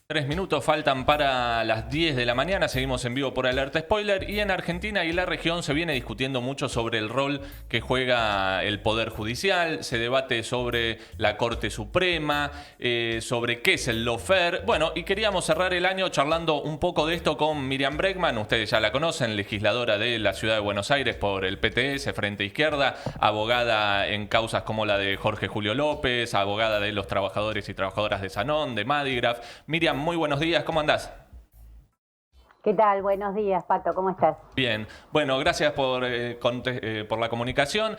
3 minutos faltan para las 10 de la mañana, seguimos en vivo por Alerta Spoiler y en Argentina y la región se viene discutiendo mucho sobre el rol que juega el Poder Judicial, se debate sobre la Corte Suprema, sobre qué es el lawfare. Bueno, y queríamos cerrar el año charlando un poco de esto con Miriam Bregman, ustedes ya la conocen, legisladora de la Ciudad de Buenos Aires por el PTS, Frente Izquierda, abogada en causas como la de Jorge Julio López, abogada de los trabajadores y trabajadoras de Sanón, de Madigraf. Miriam, muy buenos días, ¿cómo andás? ¿Qué tal? Buenos días, Pato, ¿cómo estás? Bien, bueno, gracias por la comunicación.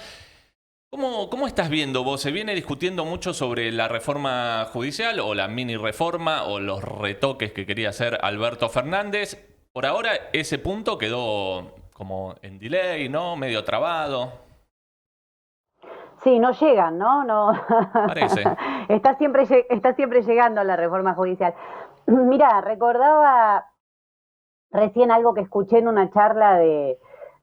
¿Cómo estás viendo vos? Se viene discutiendo mucho sobre la reforma judicial o la mini reforma o los retoques que quería hacer Alberto Fernández. Por ahora ese punto quedó como en delay, ¿no? Medio trabado. Sí, no llegan, ¿no? No. Parece. Está siempre llegando la reforma judicial. Mira, recordaba recién algo que escuché en una charla de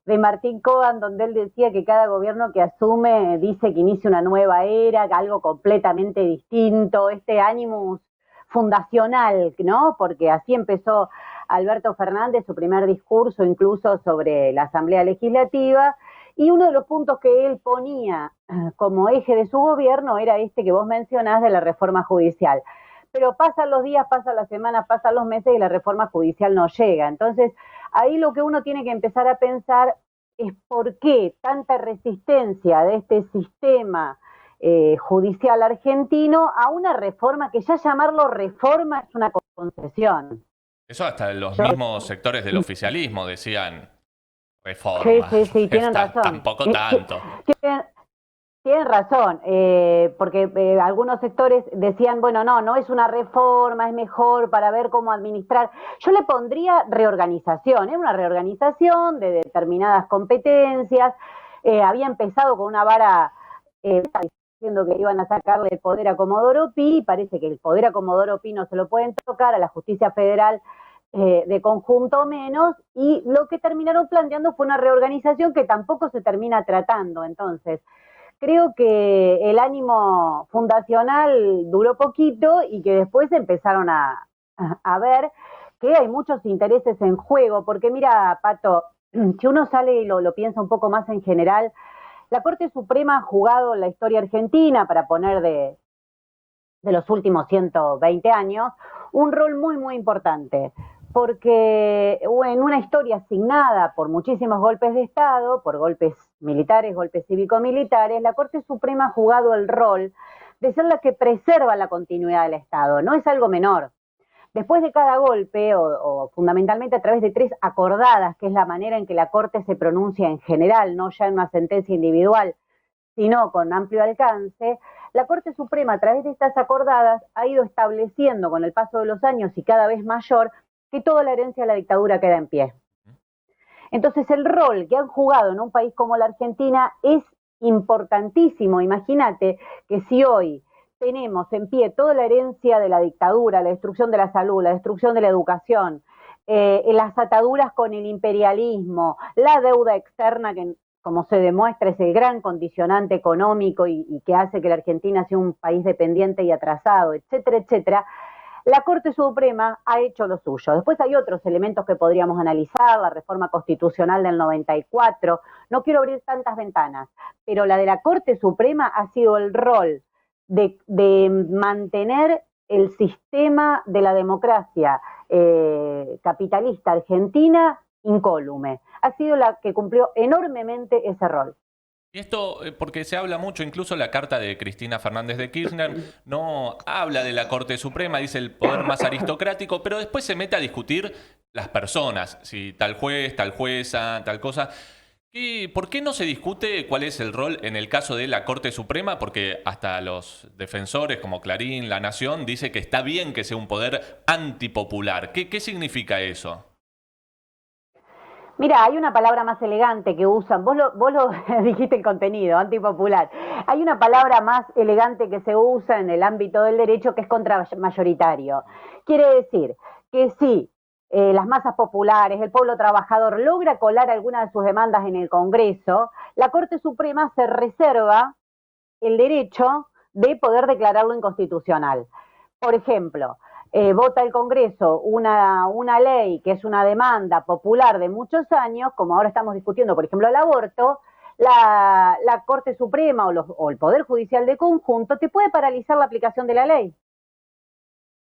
Martín Coban, donde él decía que cada gobierno que asume dice que inicia una nueva era, que algo completamente distinto, este ánimo fundacional, ¿no? Porque así empezó Alberto Fernández, su primer discurso incluso sobre la Asamblea Legislativa, y uno de los puntos que él ponía como eje de su gobierno era este que vos mencionás de la reforma judicial. Pero pasan los días, pasan las semanas, pasan los meses y la reforma judicial no llega. Entonces, ahí lo que uno tiene que empezar a pensar es por qué tanta resistencia de este sistema judicial argentino a una reforma que ya llamarlo reforma es una concesión. Eso hasta los Yo, mismos sectores del oficialismo decían sí, reforma. sí, sí, tienen razón. Tampoco tanto. Tienen, Tienen razón, porque algunos sectores decían, bueno, no es una reforma, es mejor para ver cómo administrar. Yo le pondría reorganización, una reorganización de determinadas competencias. Había empezado con una vara diciendo que iban a sacarle el poder a Comodoro Pi, y parece que el poder a Comodoro Pi no se lo pueden tocar, a la justicia federal de conjunto menos, y lo que terminaron planteando fue una reorganización que tampoco se termina tratando. Entonces, creo que el ánimo fundacional duró poquito y que después empezaron a ver que hay muchos intereses en juego, porque mira, Pato, si uno sale y lo piensa un poco más en general, la Corte Suprema ha jugado en la historia argentina, para poner de los últimos 120 años, un rol muy, muy importante, porque en una historia asignada por muchísimos golpes de Estado, por golpes militares, golpes cívico-militares, la Corte Suprema ha jugado el rol de ser la que preserva la continuidad del Estado. No es algo menor. Después de cada golpe, o fundamentalmente a través de 3 acordadas, que es la manera en que la Corte se pronuncia en general, no ya en una sentencia individual, sino con amplio alcance, la Corte Suprema, a través de estas acordadas, ha ido estableciendo con el paso de los años y cada vez mayor que toda la herencia de la dictadura queda en pie. Entonces, el rol que han jugado en un país como la Argentina es importantísimo. Imagínate que si hoy tenemos en pie toda la herencia de la dictadura, la destrucción de la salud, la destrucción de la educación, las ataduras con el imperialismo, la deuda externa que, como se demuestra, es el gran condicionante económico y que hace que la Argentina sea un país dependiente y atrasado, etcétera, etcétera, la Corte Suprema ha hecho lo suyo. Después hay otros elementos que podríamos analizar, la reforma constitucional del 94, no quiero abrir tantas ventanas, pero la de la Corte Suprema ha sido el rol de mantener el sistema de la democracia capitalista argentina incólume. Ha sido la que cumplió enormemente ese rol. Y esto, porque se habla mucho, incluso la carta de Cristina Fernández de Kirchner no habla de la Corte Suprema, dice el poder más aristocrático, pero después se mete a discutir las personas, si tal juez, tal jueza, tal cosa. ¿Por qué no se discute cuál es el rol en el caso de la Corte Suprema? Porque hasta los defensores como Clarín, La Nación, dice que está bien que sea un poder antipopular. ¿Qué significa eso? Mira, hay una palabra más elegante que usan, vos lo dijiste el contenido, antipopular. Hay una palabra más elegante que se usa en el ámbito del derecho que es contramayoritario. Quiere decir que si las masas populares, el pueblo trabajador logra colar alguna de sus demandas en el Congreso, la Corte Suprema se reserva el derecho de poder declararlo inconstitucional. Por ejemplo, vota el Congreso una ley que es una demanda popular de muchos años, como ahora estamos discutiendo, por ejemplo, el aborto, la Corte Suprema o el Poder Judicial de conjunto te puede paralizar la aplicación de la ley.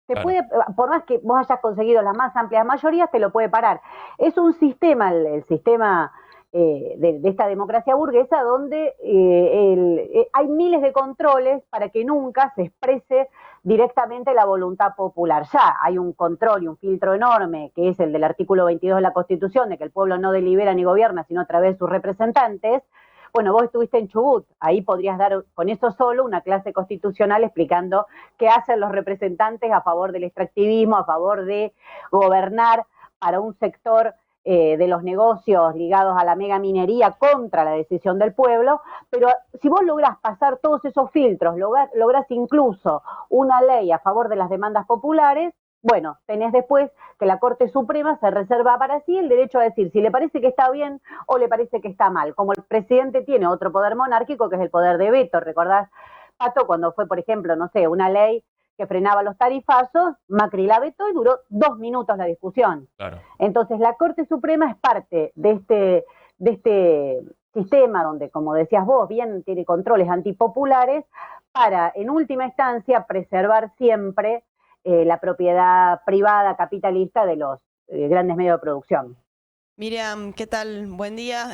Te Claro. puede, por más que vos hayas conseguido las más amplias mayorías, te lo puede parar. Es un sistema, el sistema de esta democracia burguesa, donde hay miles de controles para que nunca se exprese directamente la voluntad popular. Ya hay un control y un filtro enorme, que es el del artículo 22 de la Constitución, de que el pueblo no delibera ni gobierna, sino a través de sus representantes. Bueno, vos estuviste en Chubut, ahí podrías dar con eso solo una clase constitucional explicando qué hacen los representantes a favor del extractivismo, a favor de gobernar para un sector de los negocios ligados a la megaminería contra la decisión del pueblo, pero si vos lográs pasar todos esos filtros, lográs incluso una ley a favor de las demandas populares, bueno, tenés después que la Corte Suprema se reserva para sí el derecho a decir si le parece que está bien o le parece que está mal. Como el presidente tiene otro poder monárquico, que es el poder de veto. ¿Recordás, Pato, cuando fue, por ejemplo, no sé, una ley que frenaba los tarifazos? Macri la vetó y duró 2 minutos la discusión. Claro. Entonces, la Corte Suprema es parte de este sistema donde, como decías vos, bien tiene controles antipopulares para, en última instancia, preservar siempre la propiedad privada capitalista de los grandes medios de producción. Miriam, ¿qué tal? Buen día.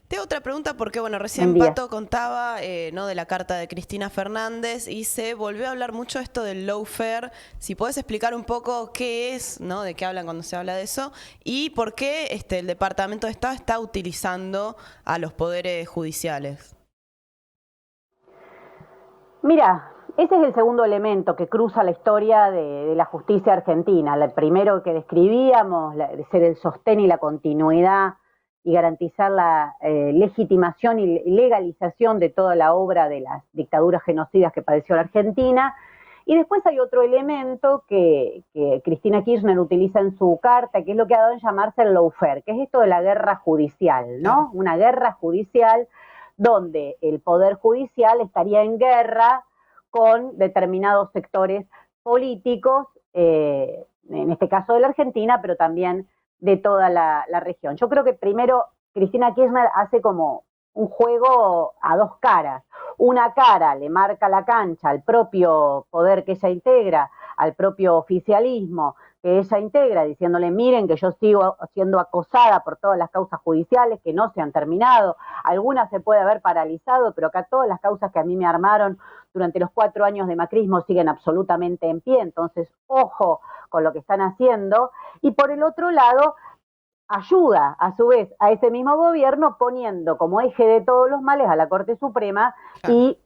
Tengo otra pregunta porque, bueno, recién Pato contaba ¿no? de la carta de Cristina Fernández y se volvió a hablar mucho esto del lawfare. Si podés explicar un poco qué es, ¿no? De qué hablan cuando se habla de eso y por qué el Departamento de Estado está utilizando a los poderes judiciales. Mira, ese es el segundo elemento que cruza la historia de la justicia argentina. El primero que describíamos, de ser el sostén y la continuidad y garantizar la legitimación y legalización de toda la obra de las dictaduras genocidas que padeció la Argentina. Y después hay otro elemento que Cristina Kirchner utiliza en su carta, que es lo que ha dado en llamarse el lawfare, que es esto de la guerra judicial, ¿no? Una guerra judicial donde el Poder Judicial estaría en guerra con determinados sectores políticos, en este caso de la Argentina, pero también de toda la región. Yo creo que primero Cristina Kirchner hace como un juego a dos caras. Una cara le marca la cancha al propio poder que ella integra, al propio oficialismo que ella integra, diciéndole, miren que yo sigo siendo acosada por todas las causas judiciales que no se han terminado, algunas se puede haber paralizado, pero acá todas las causas que a mí me armaron durante los 4 años de macrismo siguen absolutamente en pie, entonces ojo con lo que están haciendo. Y por el otro lado, ayuda a su vez a ese mismo gobierno poniendo como eje de todos los males a la Corte Suprema y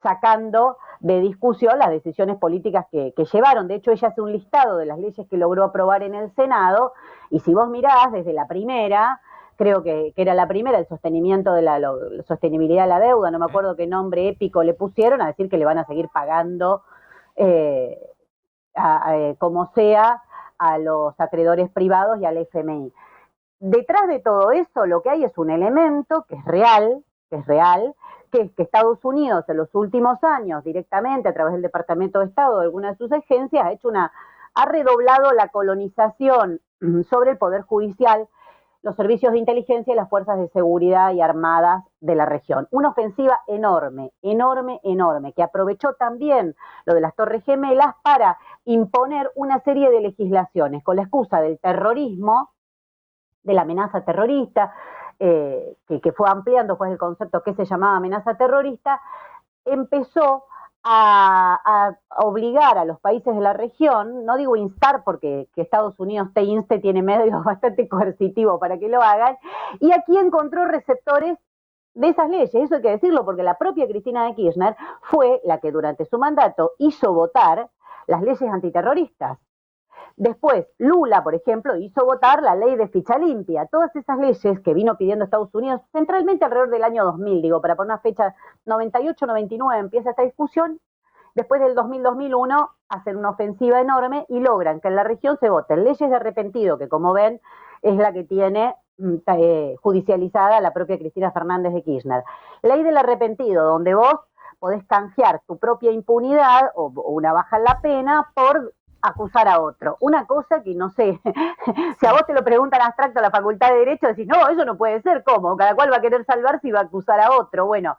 sacando de discusión las decisiones políticas que llevaron. De hecho, ella hace un listado de las leyes que logró aprobar en el Senado, y si vos mirás desde la primera, creo que era la primera, el sostenimiento de la sostenibilidad de la deuda, no me acuerdo qué nombre épico le pusieron, a decir que le van a seguir pagando como sea a los acreedores privados y al FMI. Detrás de todo eso lo que hay es un elemento que es real, que es que Estados Unidos en los últimos años, directamente a través del Departamento de Estado, de alguna de sus agencias, ha redoblado la colonización sobre el Poder Judicial, los servicios de inteligencia y las fuerzas de seguridad y armadas de la región. Una ofensiva enorme, que aprovechó también lo de las Torres Gemelas para imponer una serie de legislaciones con la excusa del terrorismo, de la amenaza terrorista, que fue ampliando pues el concepto que se llamaba amenaza terrorista, empezó a obligar a los países de la región, no digo instar porque que Estados Unidos te inste, tiene medios bastante coercitivos para que lo hagan, y aquí encontró receptores de esas leyes. Eso hay que decirlo porque la propia Cristina de Kirchner fue la que durante su mandato hizo votar las leyes antiterroristas. Después, Lula, por ejemplo, hizo votar la ley de ficha limpia. Todas esas leyes que vino pidiendo Estados Unidos, centralmente alrededor del año 2000, digo, para poner una fecha, 98, 99 empieza esta discusión. Después del 2000-2001 hacen una ofensiva enorme y logran que en la región se voten leyes de arrepentido, que como ven es la que tiene judicializada la propia Cristina Fernández de Kirchner. Ley del arrepentido, donde vos podés canjear tu propia impunidad o una baja en la pena por acusar a otro. Una cosa que no sé, si a vos te lo preguntan abstracto a la Facultad de Derecho, decís, no, eso no puede ser, ¿cómo? Cada cual va a querer salvarse y va a acusar a otro. Bueno,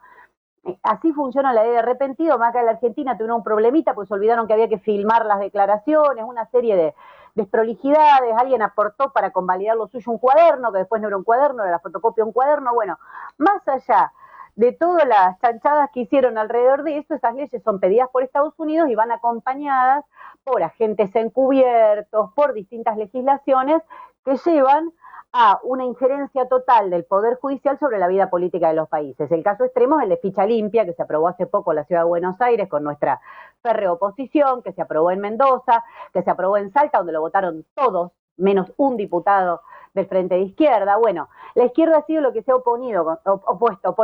así funciona la ley de arrepentido. Más acá en la Argentina tuvieron un problemita, pues olvidaron que había que filmar las declaraciones, una serie de desprolijidades. Alguien aportó para convalidar lo suyo un cuaderno, que después no era un cuaderno, era la fotocopia de un cuaderno. Bueno, más allá de todas las chanchadas que hicieron alrededor de esto, esas leyes son pedidas por Estados Unidos y van acompañadas por agentes encubiertos, por distintas legislaciones que llevan a una injerencia total del Poder Judicial sobre la vida política de los países. El caso extremo es el de ficha limpia, que se aprobó hace poco en la Ciudad de Buenos Aires con nuestra férrea oposición, que se aprobó en Mendoza, que se aprobó en Salta, donde lo votaron todos, menos un diputado del Frente de Izquierda. Bueno, la izquierda ha sido lo que se ha opuesto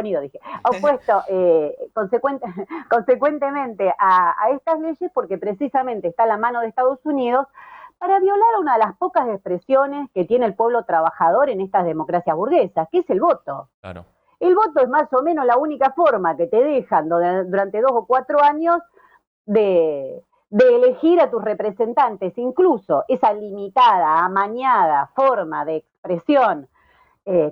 consecuentemente a estas leyes, porque precisamente está a la mano de Estados Unidos para violar una de las pocas expresiones que tiene el pueblo trabajador en estas democracias burguesas, que es el voto. Claro. El voto es más o menos la única forma que te dejan durante 2 o 4 años de elegir a tus representantes. Incluso esa limitada, amañada forma de expresión,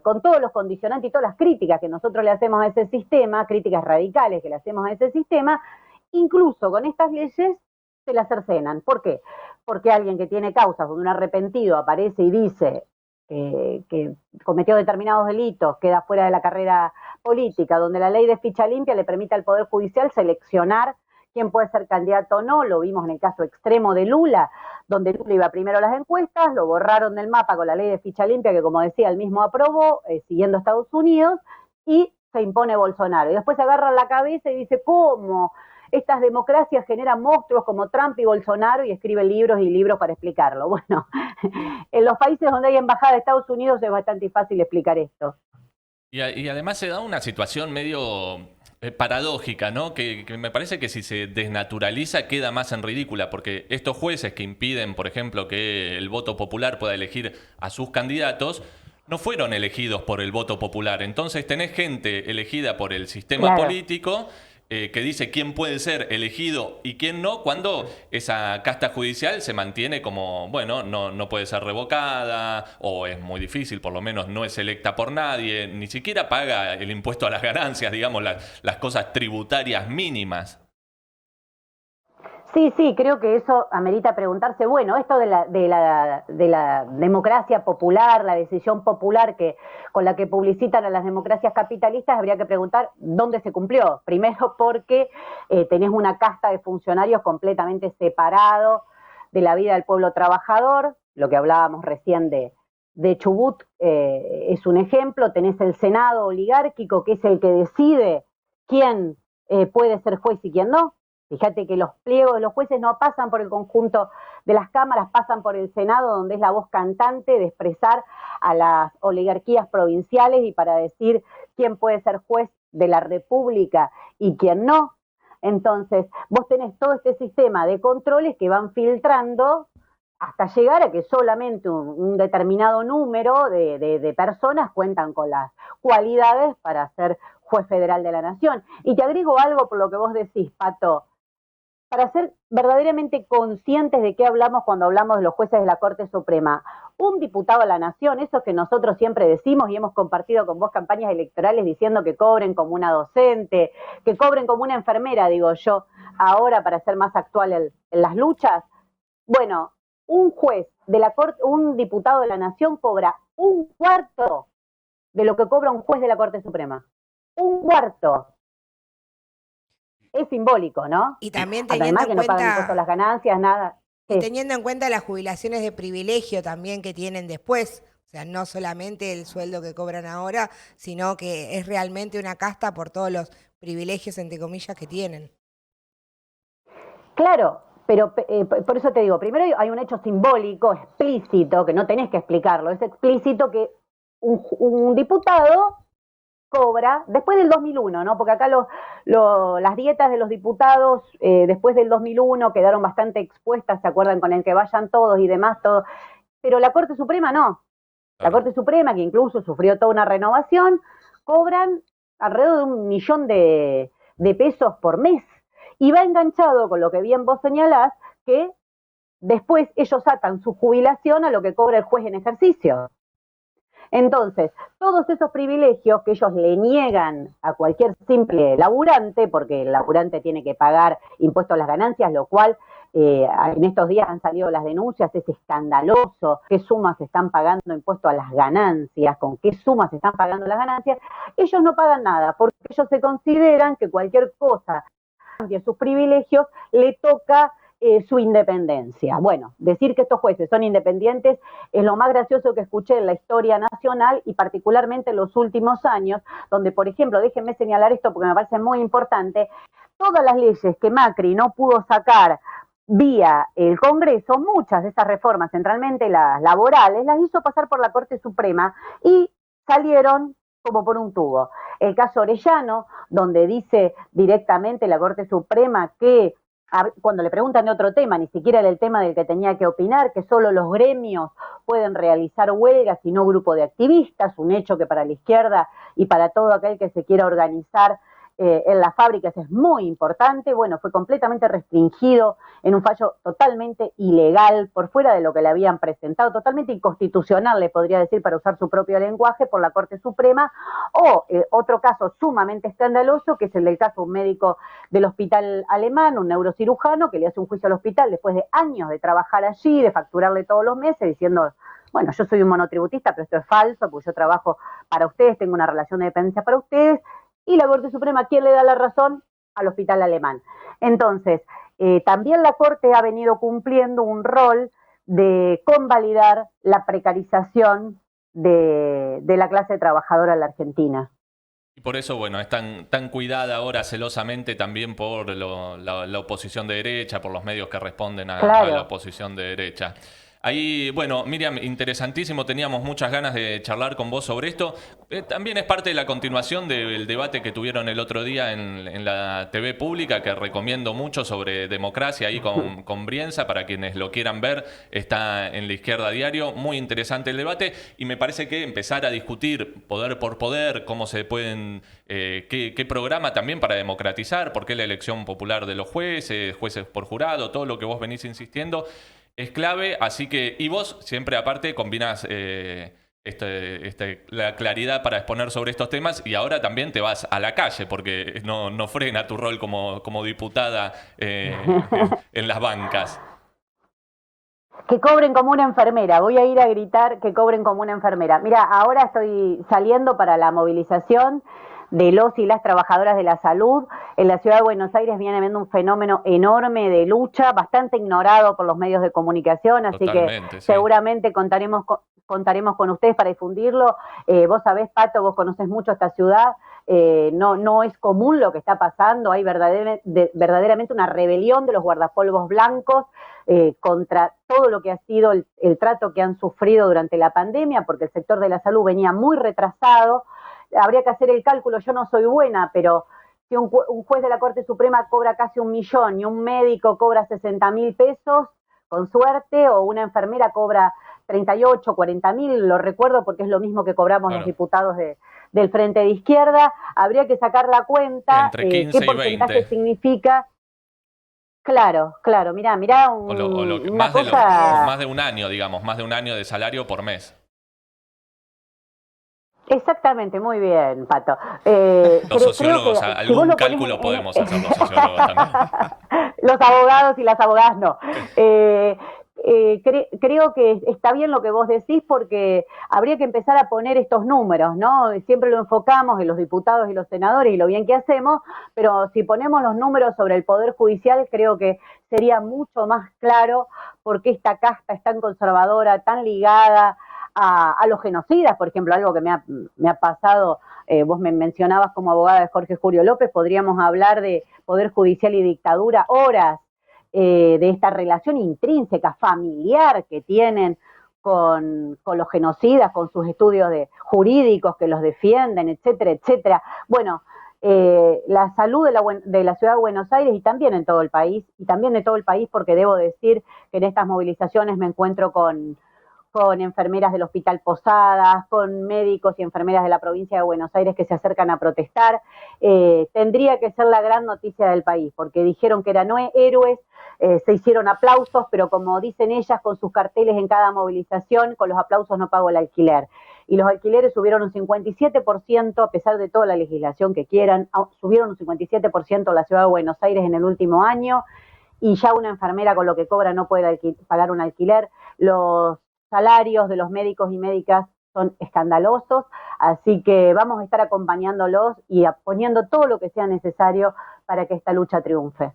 con todos los condicionantes y todas las críticas que nosotros le hacemos a ese sistema, críticas radicales que le hacemos a ese sistema, incluso con estas leyes se las cercenan. ¿Por qué? Porque alguien que tiene causas donde un arrepentido aparece y dice que cometió determinados delitos, queda fuera de la carrera política, donde la ley de ficha limpia le permite al Poder Judicial seleccionar quién puede ser candidato o no. Lo vimos en el caso extremo de Lula, donde Lula iba primero a las encuestas, lo borraron del mapa con la ley de ficha limpia, que como decía, él mismo aprobó, siguiendo a Estados Unidos, y se impone Bolsonaro. Y después se agarra la cabeza y dice, ¿cómo? Estas democracias generan monstruos como Trump y Bolsonaro, y escribe libros y libros para explicarlo. Bueno, en los países donde hay embajada de Estados Unidos es bastante fácil explicar esto. Y además se da una situación medio paradójica, ¿no? Que me parece que si se desnaturaliza queda más en ridícula, porque estos jueces que impiden, por ejemplo, que el voto popular pueda elegir a sus candidatos, no fueron elegidos por el voto popular. Entonces tenés gente elegida por el sistema político que dice quién puede ser elegido y quién no, cuando esa casta judicial se mantiene como, bueno, no puede ser revocada, o es muy difícil, por lo menos no es electa por nadie, ni siquiera paga el impuesto a las ganancias, digamos, las cosas tributarias mínimas. Sí, creo que eso amerita preguntarse, bueno, esto de la democracia popular, la decisión popular con la que publicitan a las democracias capitalistas, habría que preguntar dónde se cumplió. Primero porque tenés una casta de funcionarios completamente separado de la vida del pueblo trabajador, lo que hablábamos recién de Chubut es un ejemplo. Tenés el Senado oligárquico, que es el que decide quién puede ser juez y quién no. Fíjate que los pliegos de los jueces no pasan por el conjunto de las cámaras, pasan por el Senado, donde es la voz cantante de expresar a las oligarquías provinciales y para decir quién puede ser juez de la República y quién no. Entonces, vos tenés todo este sistema de controles que van filtrando hasta llegar a que solamente un determinado número de personas cuentan con las cualidades para ser juez federal de la nación. Y te agrego algo por lo que vos decís, Pato. Para ser verdaderamente conscientes de qué hablamos cuando hablamos de los jueces de la Corte Suprema, un diputado a la nación, eso que nosotros siempre decimos y hemos compartido con vos campañas electorales diciendo que cobren como una docente, que cobren como una enfermera, digo yo, ahora para ser más actual en las luchas. Bueno, un juez de la Corte, un diputado de la nación cobra 1/4 de lo que cobra un juez de la Corte Suprema. 1/4. Es simbólico, ¿no? Y también Además que no pagan impuestos a las ganancias, nada. Y teniendo en cuenta las jubilaciones de privilegio también que tienen después. O sea, no solamente el sueldo que cobran ahora, sino que es realmente una casta por todos los privilegios, entre comillas, que tienen. Claro, pero por eso te digo, primero hay un hecho simbólico, explícito, que no tenés que explicarlo. Es explícito que un diputado cobra después del 2001, ¿no? Porque acá las dietas de los diputados después del 2001 quedaron bastante expuestas, ¿se acuerdan? Con el que vayan todos y demás, todo. Pero la Corte Suprema no. La Corte Suprema, que incluso sufrió toda una renovación, cobran alrededor de 1 millón de pesos por mes. Y va enganchado con lo que bien vos señalás, que después ellos atan su jubilación a lo que cobra el juez en ejercicio. Entonces, todos esos privilegios que ellos le niegan a cualquier simple laburante, porque el laburante tiene que pagar impuestos a las ganancias, lo cual en estos días han salido las denuncias, es escandaloso qué sumas están pagando impuestos a las ganancias, con qué sumas están pagando las ganancias. Ellos no pagan nada, porque ellos se consideran que cualquier cosa cambie sus privilegios, le toca su independencia. Bueno, decir que estos jueces son independientes es lo más gracioso que escuché en la historia nacional y particularmente en los últimos años, donde, por ejemplo, déjenme señalar esto porque me parece muy importante, todas las leyes que Macri no pudo sacar vía el Congreso, muchas de esas reformas, centralmente las laborales, las hizo pasar por la Corte Suprema y salieron como por un tubo. El caso Orellano, donde dice directamente la Corte Suprema que cuando le preguntan de otro tema, ni siquiera era el tema del que tenía que opinar, que solo los gremios pueden realizar huelgas y no grupo de activistas, un hecho que para la izquierda y para todo aquel que se quiera organizar en las fábricas es muy importante. Bueno, fue completamente restringido en un fallo totalmente ilegal, por fuera de lo que le habían presentado, totalmente inconstitucional, le podría decir, para usar su propio lenguaje, por la Corte Suprema. O otro caso sumamente escandaloso, que es el del caso de un médico del hospital alemán, un neurocirujano, que le hace un juicio al hospital después de años de trabajar allí, de facturarle todos los meses, diciendo, bueno, yo soy un monotributista, pero esto es falso, porque yo trabajo para ustedes, tengo una relación de dependencia para ustedes. Y la Corte Suprema, ¿quién le da la razón? Al hospital alemán. Entonces, también la Corte ha venido cumpliendo un rol de convalidar la precarización de la clase trabajadora en la Argentina. Y por eso, bueno, es tan cuidada ahora celosamente también por la oposición de derecha, por los medios que responden a la oposición de derecha. Ahí, bueno, Miriam, interesantísimo, teníamos muchas ganas de charlar con vos sobre esto. También es parte de la continuación del debate que tuvieron el otro día en la TV pública, que recomiendo mucho, sobre democracia, ahí con Brienza, para quienes lo quieran ver, está en La Izquierda Diario. Muy interesante el debate y me parece que empezar a discutir poder por poder, cómo se pueden, qué programa también para democratizar, por qué la elección popular de los jueces por jurado, todo lo que vos venís insistiendo, es clave. Así que, y vos siempre aparte combinás la claridad para exponer sobre estos temas, y ahora también te vas a la calle porque no frena tu rol como diputada en las bancas. Que cobren como una enfermera, voy a ir a gritar que cobren como una enfermera. Mira, ahora estoy saliendo para la movilización de los y las trabajadoras de la salud. En la ciudad de Buenos Aires viene habiendo un fenómeno enorme de lucha, bastante ignorado por los medios de comunicación, así Totalmente, que seguramente contaremos con ustedes para difundirlo. Vos sabés, Pato, vos conocés mucho esta ciudad, no es común lo que está pasando, hay verdaderamente una rebelión de los guardapolvos blancos contra todo lo que ha sido el trato que han sufrido durante la pandemia, porque el sector de la salud venía muy retrasado. Habría que hacer el cálculo, yo no soy buena, pero si un juez de la Corte Suprema cobra casi 1 millón y un médico cobra 60.000 pesos, con suerte, o una enfermera cobra 38, 40.000, lo recuerdo porque es lo mismo que cobramos los diputados del Frente de Izquierda, habría que sacar la cuenta, entre 15 qué porcentaje y 20. Significa. Claro, mirá, más de un año, digamos, más de un año de salario por mes. Exactamente, muy bien, Pato. Los sociólogos, algún cálculo podemos hacer los sociólogos también. Los abogados y las abogadas no. Creo que está bien lo que vos decís, porque habría que empezar a poner estos números, ¿no? Siempre lo enfocamos en los diputados y los senadores y lo bien que hacemos, pero si ponemos los números sobre el Poder Judicial, creo que sería mucho más claro por qué esta casta es tan conservadora, tan ligada a los genocidas, por ejemplo, algo que me ha pasado, vos me mencionabas como abogada de Jorge Julio López, podríamos hablar de Poder Judicial y dictadura, horas de esta relación intrínseca, familiar que tienen con los genocidas, con sus estudios jurídicos que los defienden, etcétera, etcétera. Bueno, la salud de la ciudad de Buenos Aires y también en todo el país, y también de todo el país, porque debo decir que en estas movilizaciones me encuentro con con enfermeras del Hospital Posadas, con médicos y enfermeras de la provincia de Buenos Aires que se acercan a protestar. Tendría que ser la gran noticia del país, porque dijeron que eran héroes, se hicieron aplausos, pero como dicen ellas, con sus carteles en cada movilización, con los aplausos no pago el alquiler. Y los alquileres subieron un 57%, a pesar de toda la legislación que quieran, subieron un 57% en la ciudad de Buenos Aires en el último año, y ya una enfermera con lo que cobra no puede pagar un alquiler. Los salarios de los médicos y médicas son escandalosos, así que vamos a estar acompañándolos y poniendo todo lo que sea necesario para que esta lucha triunfe.